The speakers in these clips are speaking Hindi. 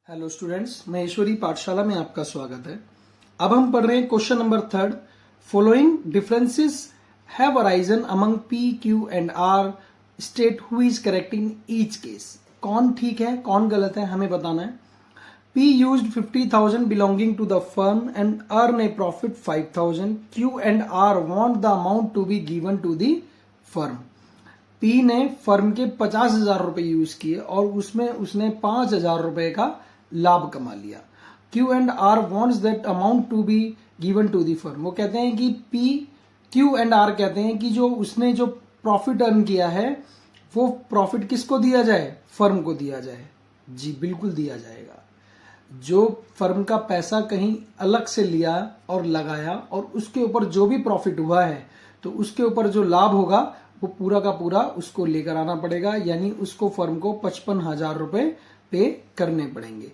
हेलो स्टूडेंट्स, महेश्वरी पाठशाला में आपका स्वागत है। अब हम पढ़ रहे हैं question number 3। Following differences have arisen among P, Q and R. State who is correct in each case. कौन ठीक है कौन गलत है हमें बताना है। P used 50,000 belonging to the firm and earn a profit 5,000. Q and R want the amount to be given to the firm. P ने फर्म के 50,000 रुपए यूज किए और उसमें उसने 5,000 रुपए का लाभ कमा लिया। Q and R wants that amount to be given to the firm. वो कहते हैं कि P, Q and R कहते हैं कि जो उसने जो प्रॉफिट अर्न किया है वो प्रॉफिट किसको दिया जाए, फर्म को दिया जाए। जी बिल्कुल दिया जाएगा। जो फर्म का पैसा कहीं अलग से लिया और लगाया और उसके ऊपर जो भी प्रॉफिट हुआ है तो उसके ऊपर जो लाभ होगा वो पूरा का पूरा उसको लेकर आना पड़ेगा, यानी उसको फर्म को 55,000 रुपए पे करने पड़ेंगे।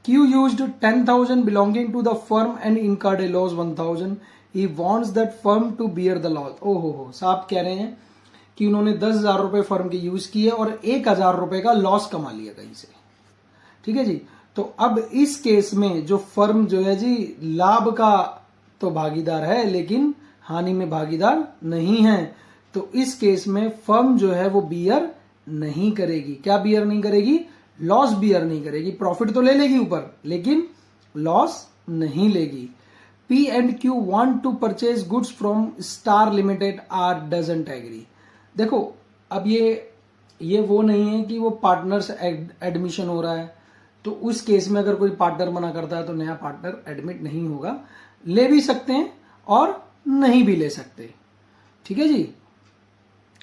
Q used 10,000 belonging to the firm and incurred a loss 1,000. He wants that firm to bear the loss. ओहो साहब कह रहे हैं कि उन्होंने 10,000 रुपए फर्म के यूज किए और 1,000 रुपए का लॉस कमा लिया कहीं से। ठीक है जी। तो अब इस केस में जो फर्म जो है जी लाभ का तो भागीदार है लेकिन हानि में भागीदार नहीं है। तो इस केस में फर्म जो है वो बियर नहीं करेगी। क्या बियर नहीं करेगी? लॉस बियर नहीं करेगी। प्रॉफिट तो ले लेगी ऊपर लेकिन लॉस नहीं लेगी। P and Q want to purchase goods from Star Limited. R doesn't agree. देखो अब ये वो नहीं है कि वो पार्टनर्स एडमिशन हो रहा है, तो उस केस में अगर कोई पार्टनर मना करता है तो नया पार्टनर एडमिट नहीं होगा। ले भी सकते हैं और नहीं भी ले सकते। ठीक है जी,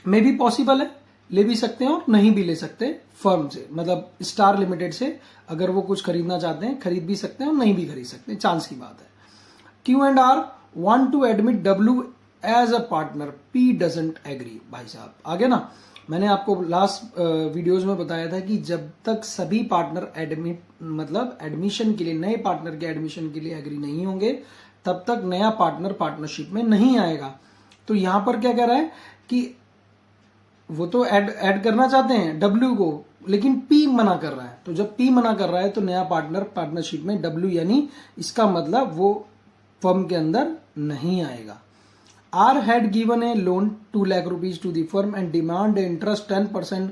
मे भी पॉसिबल है, ले भी सकते हैं और नहीं भी ले सकते। फर्म से मतलब स्टार लिमिटेड से अगर वो कुछ खरीदना चाहते हैं खरीद भी सकते हैं और नहीं भी खरीद सकते, चांस की बात है। Q and R want to admit W as a partner. P doesn't agree. भाई साहब आगे ना, मैंने आपको लास्ट वीडियोस में बताया था कि जब तक सभी पार्टनर एडमिशन के लिए, नए पार्टनर के एडमिशन के लिए एग्री नहीं होंगे तब तक नया पार्टनर पार्टनरशिप में नहीं आएगा। तो यहां पर क्या कह रहा है कि वो तो ऐड करना चाहते हैं W को, लेकिन P मना कर रहा है। तो जब P मना कर रहा है तो नया पार्टनर पार्टनरशिप में W, यानी इसका मतलब वो फर्म के अंदर नहीं आएगा। R had given a loan 2 lakh rupees to the firm and demand interest 10%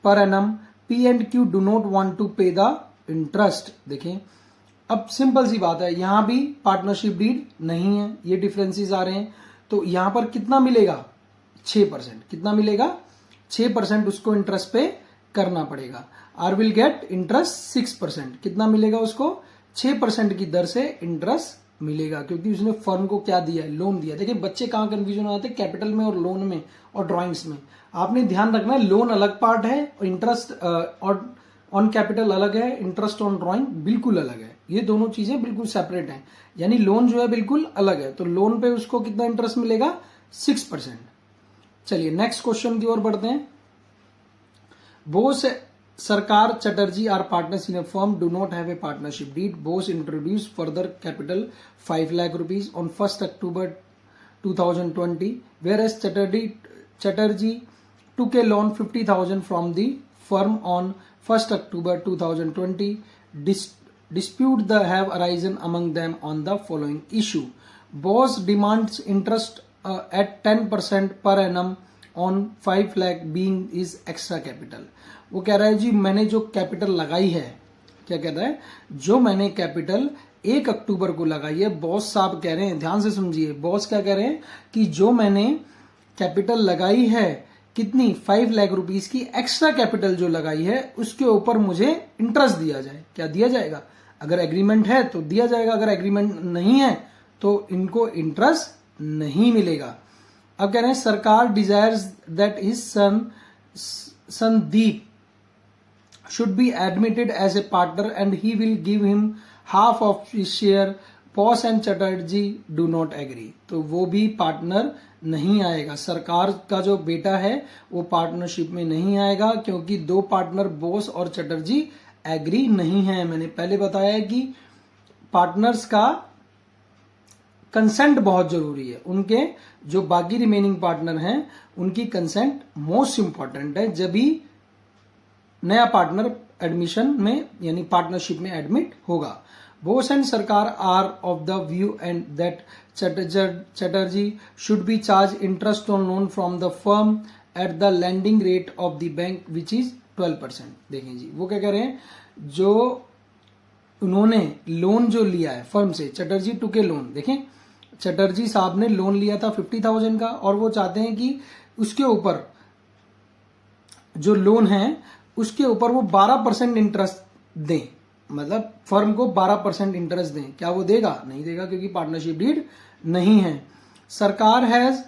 per annum. P and Q do not want to pay the interest. देखें अब सिंपल सी बात है, यहां भी पार्टनरशिप डीड नहीं है, ये डिफरेंसेस आ रहे हैं। तो यहां पर कितना मिलेगा? 6%। कितना मिलेगा? 6% उसको इंटरेस्ट पे करना पड़ेगा। R will get interest 6%। कितना मिलेगा उसको? 6% की दर से इंटरेस्ट मिलेगा, क्योंकि उसने फर्म को क्या दिया है? लोन दिया। देखिए बच्चे कहां कंफ्यूजन हो जाते हैं, कैपिटल में और लोन में और ड्राइंग्स में। आपने ध्यान रखना है लोन अलग पार्ट है और इंटरेस्ट और ऑन कैपिटल अलग है, इंटरेस्ट ऑन ड्राइंग बिल्कुल अलग है। ये दोनों चीजें बिल्कुल सेपरेट हैं, यानी लोन जो है बिल्कुल अलग है। तो लोन पे उसको कितना इंटरेस्ट मिलेगा? 6%। चलिए नेक्स्ट क्वेश्चन की ओर बढ़ते हैं। Bose Sarkar Chatterjee are partners in a firm, do not have a partnership deed. Bose introduced further capital 5 lakh rupees on 1st October 2020, whereas Chatterjee took a loan 50,000 from the firm on 1st October 2020. Dispute have arisen among them on the following issue. Bose demands interest at 10% per annum on 5 lakh being is extra capital. वो कह रहा है जी मैंने जो कैपिटल लगाई है, क्या कहता है, जो मैंने कैपिटल 1 अक्टूबर को लगाई है, बॉस साहब कह रहे हैं, ध्यान से समझिए, बॉस क्या कह रहे हैं कि जो मैंने कैपिटल लगाई है कितनी 5 लाख रुपीस की एक्स्ट्रा कैपिटल जो लगाई है उसके ऊपर मुझे इंटरेस्ट दिया जाए। क्या दिया जाएगा? अगर एग्रीमेंट है तो दिया जाएगा, अगर एग्रीमेंट नहीं है तो इनको इंटरेस्ट नहीं मिलेगा। अब कह रहे हैं सरकार desires that his son Sandeep should be admitted as a partner and he will give him half of his share. Bose and Chatterjee do not agree. तो वो भी पार्टनर नहीं आएगा। सरकार का जो बेटा है वो पार्टनरशिप में नहीं आएगा क्योंकि दो पार्टनर बोस और चटर्जी एग्री नहीं है। मैंने पहले बताया कि पार्टनर्स का कंसेंट बहुत जरूरी है, उनके जो बाकी रिमेनिंग पार्टनर हैं उनकी कंसेंट मोस्ट इंपॉर्टेंट है, जब भी नया पार्टनर एडमिशन में यानी पार्टनरशिप में एडमिट होगा। Bose and Sarkar are of the view and that Chatterjee should be charge interest on loan from the firm at the lending rate of the bank which is 12%। देखें जी, वो क्या कह रहे हैं, जो उन्होंने लोन जो लिया है फर्म से, चटर्जी टू के लोन, देखें चटर्जी साहब ने लोन लिया था 50,000 का और वो चाहते हैं कि उसके ऊपर जो लोन है उसके ऊपर वो 12% इंटरेस्ट दें, मतलब फर्म को 12% इंटरेस्ट दें। क्या वो देगा? नहीं देगा, क्योंकि पार्टनरशिप डीड नहीं है। सरकार has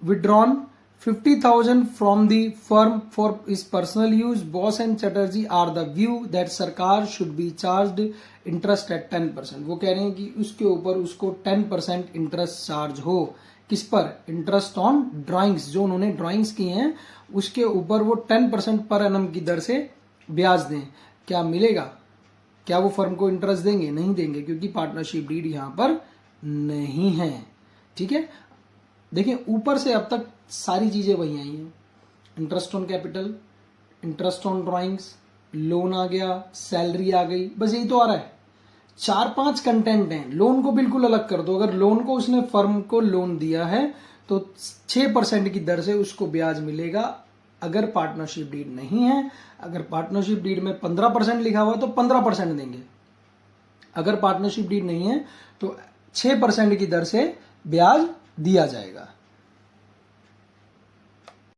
withdrawn 50,000 from the firm for his personal use. Boss and Chatterjee are the view that सरकार should be charged interest at 10%। वो कह रहे हैं कि उसके ऊपर उसको 10% इंटरेस्ट चार्ज हो। किस पर? इंटरेस्ट ऑन ड्राइंग्स, जो उन्होंने ड्राइंग्स की हैं उसके ऊपर वो 10% पर एनम की दर से ब्याज दें। क्या मिलेगा? क्या वो फर्म को इंटरेस्ट देंगे? नहीं देंगे, क्योंकि पार्टनरशिप डीड यहां पर नहीं है। ठीक है, देखिए ऊपर से अब तक सारी चीजें वही आई हैं। Interest on capital, interest on drawings, loan आ गया, सैलरी आ गई, बस यही तो आ रहा है। 4-5 कंटेंट हैं। लोन को बिल्कुल अलग कर दो। अगर लोन को उसने फर्म को लोन दिया है तो 6% की दर से उसको ब्याज मिलेगा। अगर पार्टनरशिप डीड नहीं है, अगर पार्टनरशिप डीड में 15% लिखा हुआ है तो 15% देंगे। अगर पार्टनरशिप डीड नहीं है तो 6% की दर से ब्याज दिया जाएगा।